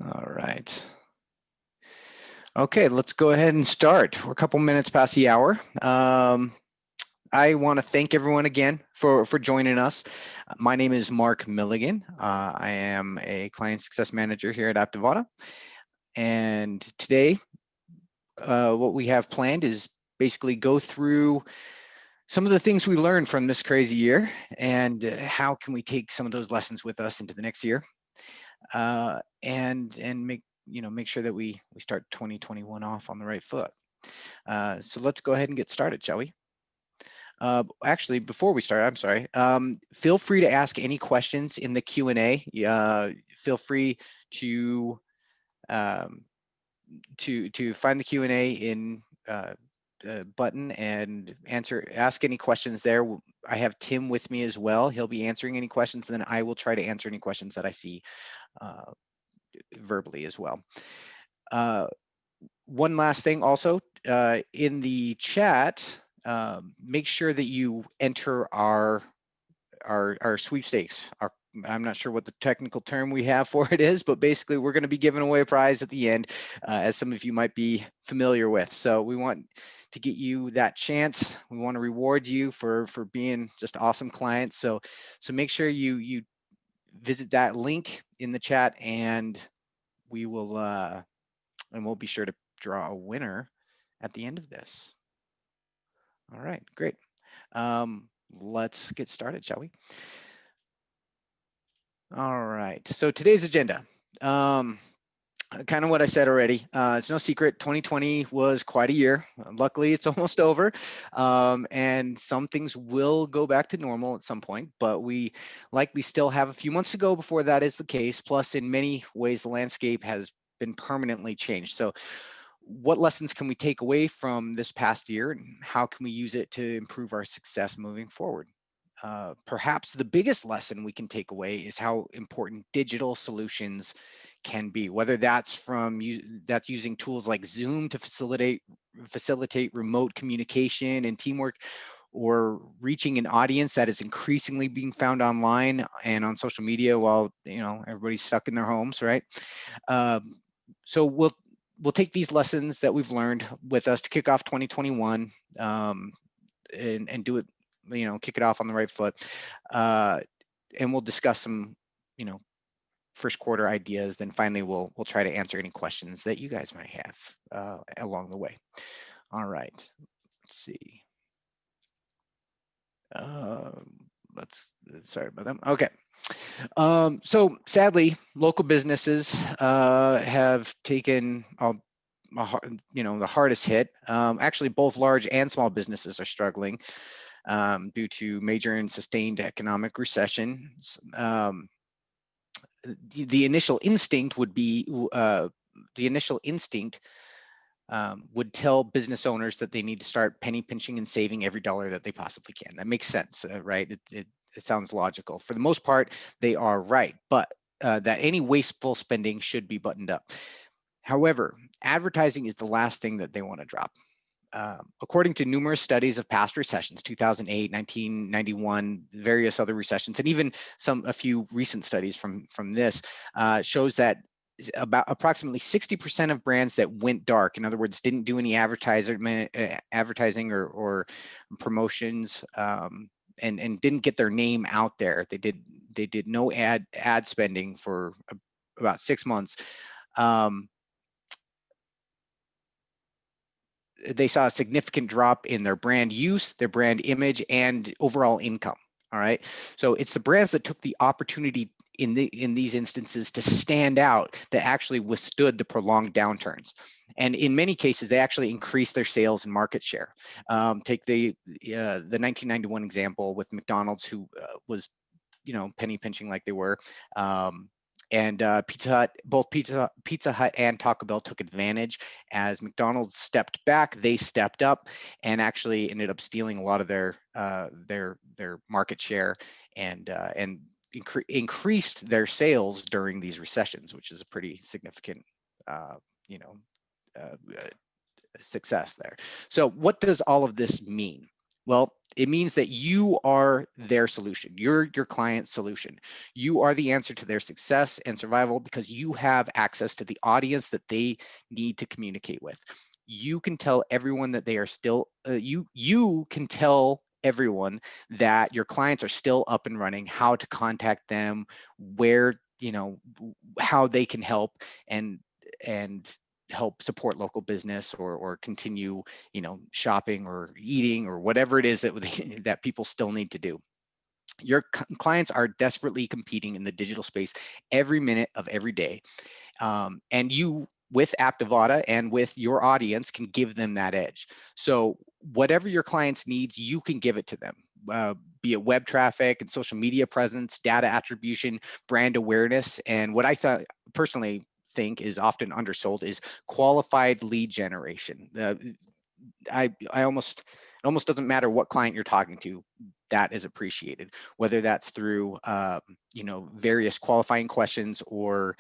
All right. Okay, let's go ahead and start. We're a couple minutes past the hour. I want to thank everyone again for joining us. My name is Mark Milligan. I am a client success manager here at Aptivata. And today, what we have planned is basically go through some of the things we learned from this crazy year and how can we take some of those lessons with us into the next year, and make sure that we start 2021 off on the right foot. So let's go ahead and get started, shall we? Actually, before we start, I'm sorry. Feel free to ask any questions in the Q&A. Feel free to find the Q&A in button and ask any questions there. I have Tim with me as well. He'll be answering any questions, and then I will try to answer any questions that I see verbally as well. One last thing also, in the chat, make sure that you enter our sweepstakes. I'm not sure what the technical term we have for it is, but basically we're going to be giving away a prize at the end, as some of you might be familiar with. So we want to get you that chance. We want to reward you for being just awesome clients. So make sure you visit that link in the chat, and we will we'll be sure to draw a winner at the end of this. All right, great. Let's get started, shall we? All right, so today's agenda. Kind of what I said already. It's no secret, 2020 was quite a year. Luckily, it's almost over, and some things will go back to normal at some point, but we likely still have a few months to go before that is the case. Plus, in many ways, the landscape has been permanently changed. So what lessons can we take away from this past year, and how can we use it to improve our success moving forward? Perhaps the biggest lesson we can take away is how important digital solutions can be, whether that's that's using tools like Zoom to facilitate remote communication and teamwork, or reaching an audience that is increasingly being found online and on social media while everybody's stuck in their homes, right? So we'll take these lessons that we've learned with us to kick off 2021, and do it, kick it off on the right foot. And we'll discuss some, first quarter ideas. Then finally, we'll try to answer any questions that you guys might have along the way. All right, let's see. Sorry about that. Okay. So sadly, local businesses have taken the hardest hit. Actually, both large and small businesses are struggling due to major and sustained economic recession. The initial instinct would be would tell business owners that they need to start penny pinching and saving every dollar that they possibly can. That makes sense, right? It sounds logical. For the most part, they are right, but that any wasteful spending should be buttoned up. However, advertising is the last thing that they want to drop. According to numerous studies of past recessions, 2008, 1991, various other recessions, and even a few recent studies from this, shows that about approximately 60% of brands that went dark, in other words, didn't do any advertising or promotions, and didn't get their name out there. They did no ad spending for about 6 months. They saw a significant drop in their brand use, their brand image, and overall income. All right. So it's the brands that took the opportunity in these instances to stand out that actually withstood the prolonged downturns. And in many cases, they actually increased their sales and market share. Take the 1991 example with McDonald's, who was, penny pinching like they were. And Pizza Hut, both Pizza Hut and Taco Bell took advantage. As McDonald's stepped back, they stepped up and actually ended up stealing a lot of their market share and increased their sales during these recessions, which is a pretty significant success there. So what does all of this mean? Well, it means that you are their solution. You're your client's solution. You are the answer to their success and survival because you have access to the audience that they need to communicate with. You can tell everyone that they are still you can tell everyone that your clients are still up and running, how to contact them, where, how they can help and and help support local business or continue, shopping or eating or whatever it is that that people still need to do. Your clients are desperately competing in the digital space every minute of every day, and you, with Aptivata and with your audience, can give them that edge. So whatever your clients needs, you can give it to them. Be it web traffic and social media presence, data attribution, brand awareness, and what I thought personally think is often undersold is qualified lead generation. I almost it almost doesn't matter what client you're talking to, that is appreciated, whether that's through various qualifying questions or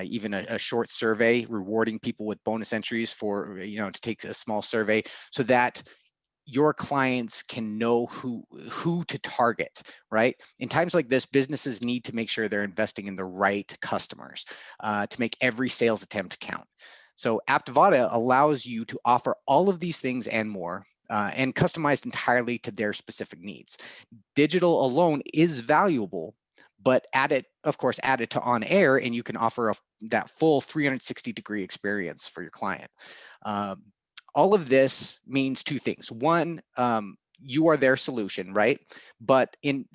even a short survey rewarding people with bonus entries for to take a small survey so that your clients can know who to target, right? In times like this, businesses need to make sure they're investing in the right customers to make every sales attempt count. So Aptivata allows you to offer all of these things and more, and customized entirely to their specific needs. Digital alone is valuable, but add it, of course, add it to on air, and you can offer that full 360-degree experience for your client. Um, all of this means two things. One, you are their solution, right? But in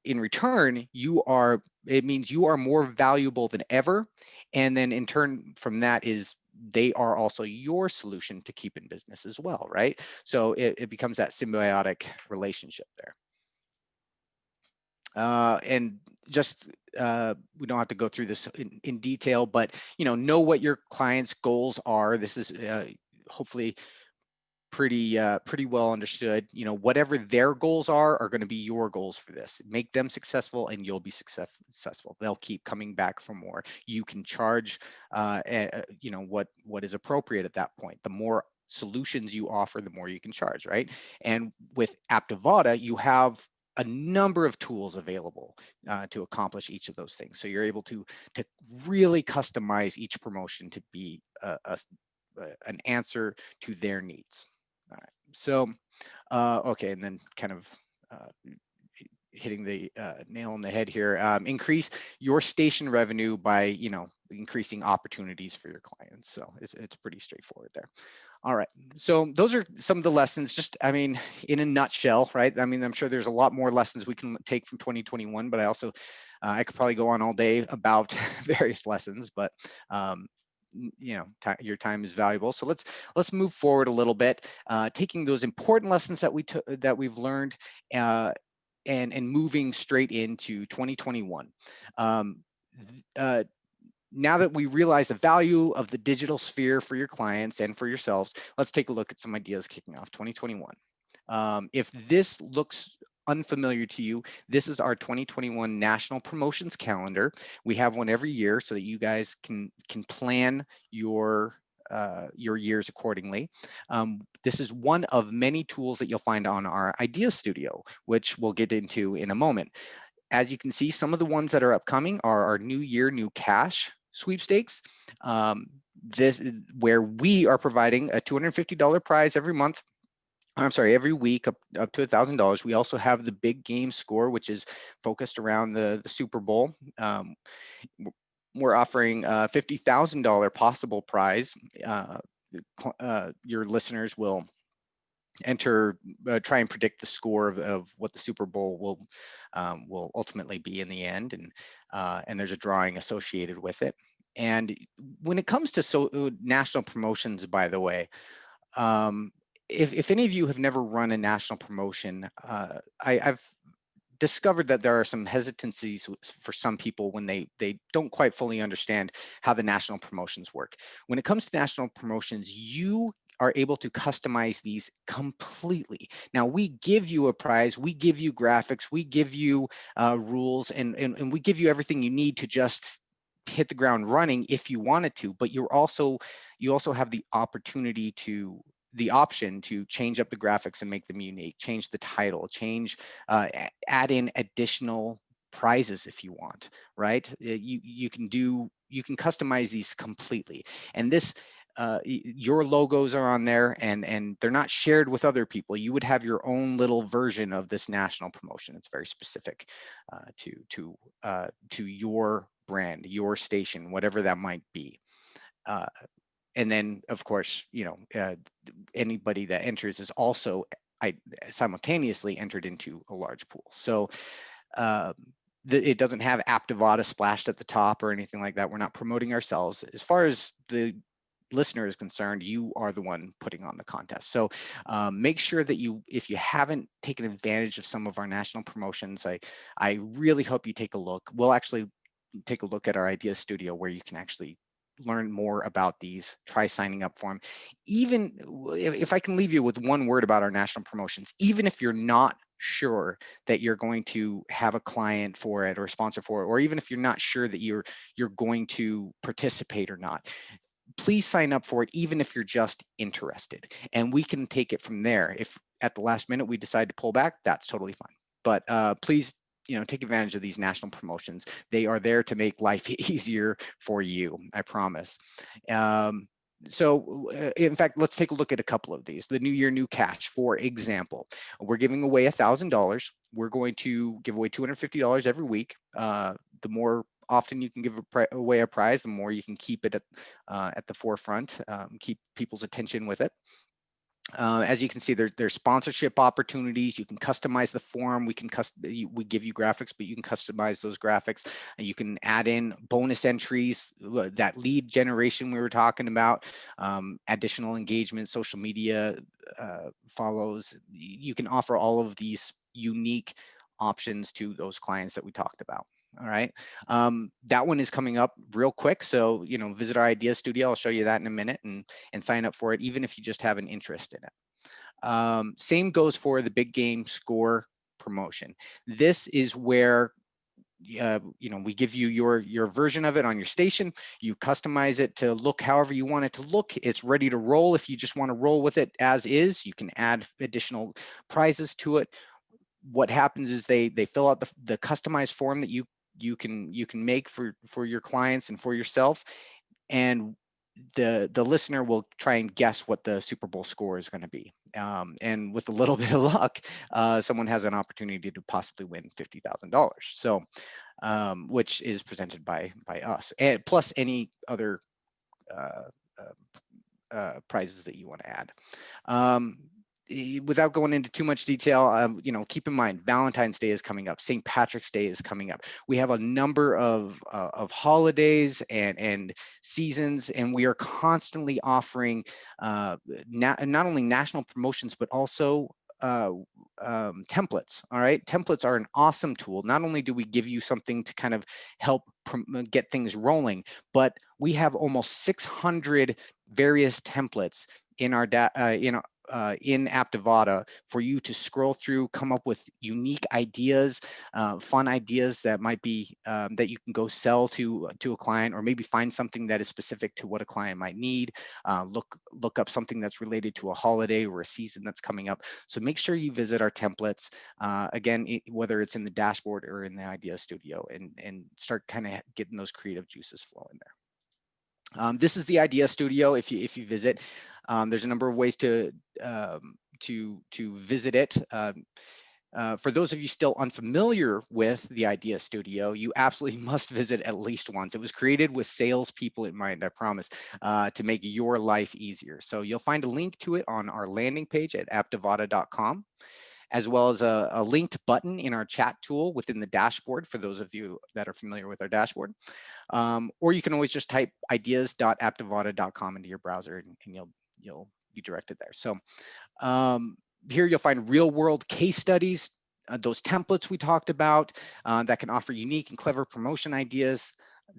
return, it means you are more valuable than ever. And then in turn from that is they are also your solution to keep in business as well, right? So it becomes that symbiotic relationship there. And just we don't have to go through this in detail, but know what your clients' goals are. This is hopefully pretty well understood. Whatever their goals are going to be your goals for this. Make them successful and you'll be successful. They'll keep coming back for more. You can charge what is appropriate at that point. The more solutions you offer, the more you can charge, right? And with Aptivata, you have a number of tools available to accomplish each of those things. So you're able to really customize each promotion to be an answer to their needs. All right. So, okay, and then kind of hitting the nail on the head here. Increase your station revenue by, increasing opportunities for your clients. So it's pretty straightforward there. All right. So those are some of the lessons, just, I mean, in a nutshell, right? I mean, I'm sure there's a lot more lessons we can take from 2021, but I also, I could probably go on all day about various lessons, but your time is valuable. So let's move forward a little bit, taking those important lessons that we've learned, and moving straight into 2021. Um, uh, Now that we realize the value of the digital sphere for your clients and for yourselves, let's take a look at some ideas kicking off 2021. If this looks unfamiliar to you, this is our 2021 national promotions calendar. We have one every year so that you guys can plan your years accordingly. This is one of many tools that you'll find on our Idea Studio, which we'll get into in a moment. As you can see, some of the ones that are upcoming are our New Year, New Cash sweepstakes. This is where we are providing a $250 prize every month. I'm sorry, every week up to $1,000. We also have the big game score, which is focused around the Super Bowl. We're offering a $50,000 possible prize. Your listeners will try and predict the score of what the Super Bowl will ultimately be in the end, and there's a drawing associated with it. And when it comes to national promotions, by the way, if any of you have never run a national promotion, I've discovered that there are some hesitancies for some people when they don't quite fully understand how the national promotions work. When it comes to national promotions, you are able to customize these completely. Now, we give you a prize, we give you graphics, we give you rules, and we give you everything you need to just hit the ground running if you wanted to, but you also have the opportunity to the option to change up the graphics and make them unique, change the title, add in additional prizes if you want, right? You can customize these completely. And this, your logos are on there, and they're not shared with other people. You would have your own little version of this national promotion. It's very specific to your brand, your station, whatever that might be. Uh, and then, of course, anybody that enters is also I simultaneously entered into a large pool. So um, it doesn't have Aptivada splashed at the top or anything like that. We're not promoting ourselves. As far as the listener is concerned, you are the one putting on the contest. So make sure that if you haven't taken advantage of some of our national promotions, I really hope you take a look. We'll actually take a look at our idea studio where you can actually learn more about these. Try signing up for them. Even if I can leave you with one word about our national promotions, even if you're not sure that you're going to have a client for it or a sponsor for it, or even if you're not sure that you're going to participate or not, please sign up for it, even if you're just interested, and we can take it from there. If at the last minute we decide to pull back, that's totally fine. But please, take advantage of these national promotions. They are there to make life easier for you, I promise. In fact, let's take a look at a couple of these. The New Year, New Cash, for example. We're giving away $1,000. We're going to give away $250 every week. The more often you can give away a prize, the more you can keep it at the forefront, keep people's attention with it. As you can see, there's sponsorship opportunities. You can customize the form. We give you graphics, but you can customize those graphics. And you can add in bonus entries, that lead generation we were talking about, additional engagement, social media follows. You can offer all of these unique options to those clients that we talked about. All right. That one is coming up real quick. So, visit our idea studio. I'll show you that in a minute, and sign up for it, even if you just have an interest in it. Same goes for the big game score promotion. This is where we give you your version of it on your station. You customize it to look however you want it to look. It's ready to roll. If you just want to roll with it as is, you can add additional prizes to it. What happens is they fill out the customized form that you can make for your clients and for yourself, and the listener will try and guess what the Super Bowl score is going to be. And with a little bit of luck, someone has an opportunity to possibly win $50,000. So, which is presented by us, and plus any other uh, prizes that you want to add. Without going into too much detail, keep in mind Valentine's Day is coming up, St. Patrick's Day is coming up. We have a number of holidays and seasons, and we are constantly offering not only national promotions but also templates. All right, templates are an awesome tool. Not only do we give you something to kind of help get things rolling, but we have almost 600 various templates in our in Aptivada for you to scroll through, come up with unique ideas, fun ideas that might be that you can go sell to a client, or maybe find something that is specific to what a client might need. Look up something that's related to a holiday or a season that's coming up. So make sure you visit our templates again, whether it's in the dashboard or in the idea studio, and start kind of getting those creative juices flowing there. This is the Idea Studio. If you visit, there's a number of ways to visit it. For those of you still unfamiliar with the Idea Studio, you absolutely must visit at least once. It was created with salespeople in mind, I promise, to make your life easier. So you'll find a link to it on our landing page at aptivada.com, as well as a linked button in our chat tool within the dashboard for those of you that are familiar with our dashboard. Or you can always just type ideas.aptivada.com into your browser, and you'll be directed there. So here you'll find real world case studies, those templates we talked about that can offer unique and clever promotion ideas.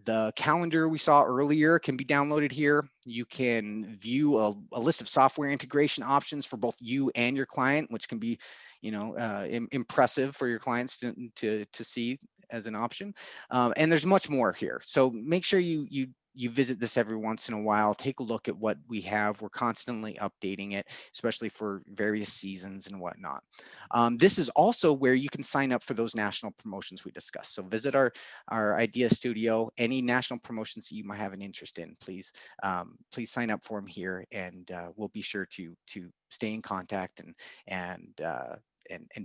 The calendar we saw earlier can be downloaded here. You can view a list of software integration options for both you and your client, which can be, impressive for your clients to see as an option. And there's much more here. So make sure you you visit this every once in a while, take a look at what we have. We're constantly updating it, especially for various seasons and whatnot. This is also where you can sign up for those national promotions we discussed. So visit our idea studio. Any national promotions that you might have an interest in, please sign up for them here, and we'll be sure to stay in contact and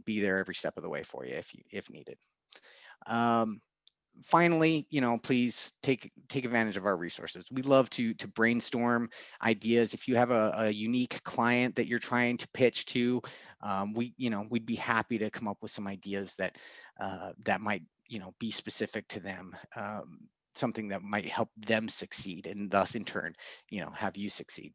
be there every step of the way for you if needed. Um, Finally, please take advantage of our resources. We love to brainstorm ideas. If you have a unique client that you're trying to pitch to, we'd be happy to come up with some ideas that might be specific to them. Something that might help them succeed, and thus in turn have you succeed.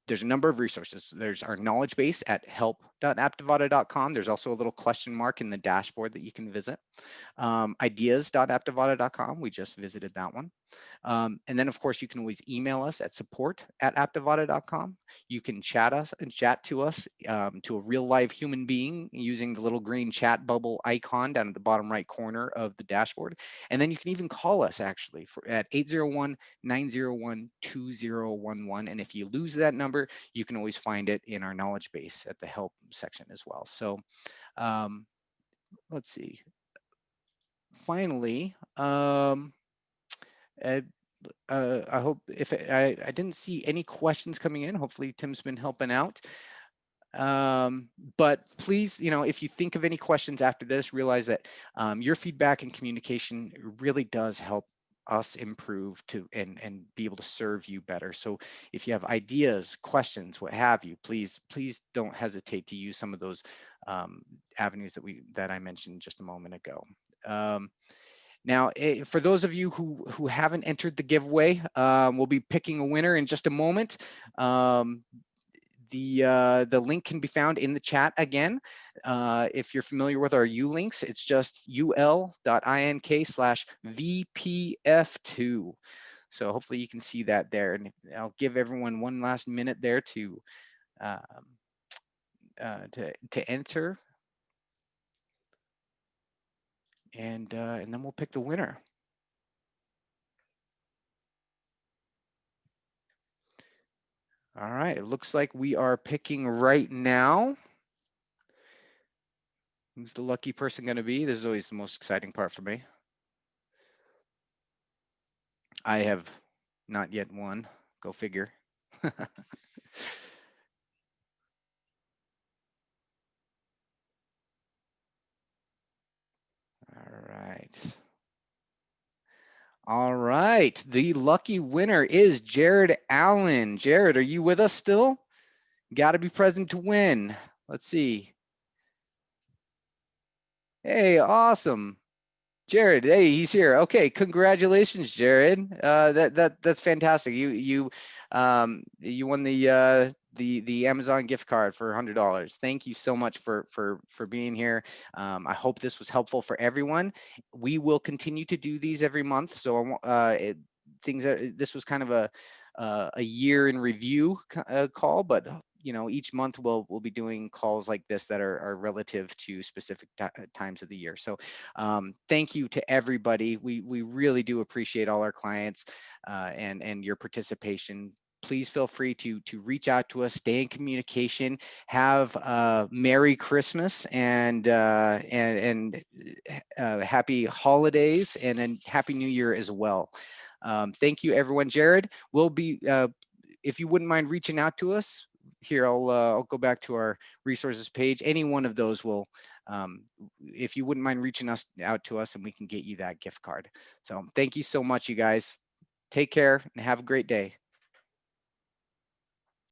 There's a number of resources. There's our knowledge base at help.aptivada.com. There's also a little question mark in the dashboard that you can visit. Ideas.aptivada.com. We just visited that one. And then, of course, you can always email us at support@aptivada.com. You can chat to us, to a real live human being using the little green chat bubble icon down at the bottom right corner of the dashboard. And then you can even call us actually at 801-901-2011. And if you lose that number, you can always find it in our knowledge base at the help section as well. So let's see. Finally, Ed, I hope if I didn't see any questions coming in. Hopefully Tim's been helping out. But please, if you think of any questions after this, realize that your feedback and communication really does help us improve and be able to serve you better. So if you have ideas, questions, what have you, please don't hesitate to use some of those avenues that I mentioned just a moment ago. Now, for those of you who haven't entered the giveaway, we'll be picking a winner in just a moment. The link can be found in the chat again. If you're familiar with our ULinks, it's just ul.ink/VPF2. So hopefully you can see that there. And I'll give everyone one last minute there to enter, and then we'll pick the winner. All right, it looks like we are picking right now. Who's the lucky person going to be? This is always the most exciting part for me. I have not yet won. Go figure. All right. All right. The lucky winner is Jared Allen. Jared, are you with us still? Got to be present to win. Let's see. Hey, awesome. Jared, hey, he's here. Okay, congratulations, Jared. That's fantastic. You won the Amazon gift card for $100. Thank you so much for being here. I hope this was helpful for everyone. We will continue to do these every month. So this was kind of a year in review call, but each month we'll be doing calls like this that are relative to specific times of the year. So thank you to everybody. We really do appreciate all our clients and your participation. Please feel free to reach out to us, stay in communication, have Merry Christmas and happy holidays and then Happy New Year as well. Thank you, everyone. Jared, we'll be, if you wouldn't mind reaching out to us, here, I'll go back to our resources page. Any one of those will, if you wouldn't mind reaching out to us, and we can get you that gift card. So thank you so much, you guys. Take care and have a great day.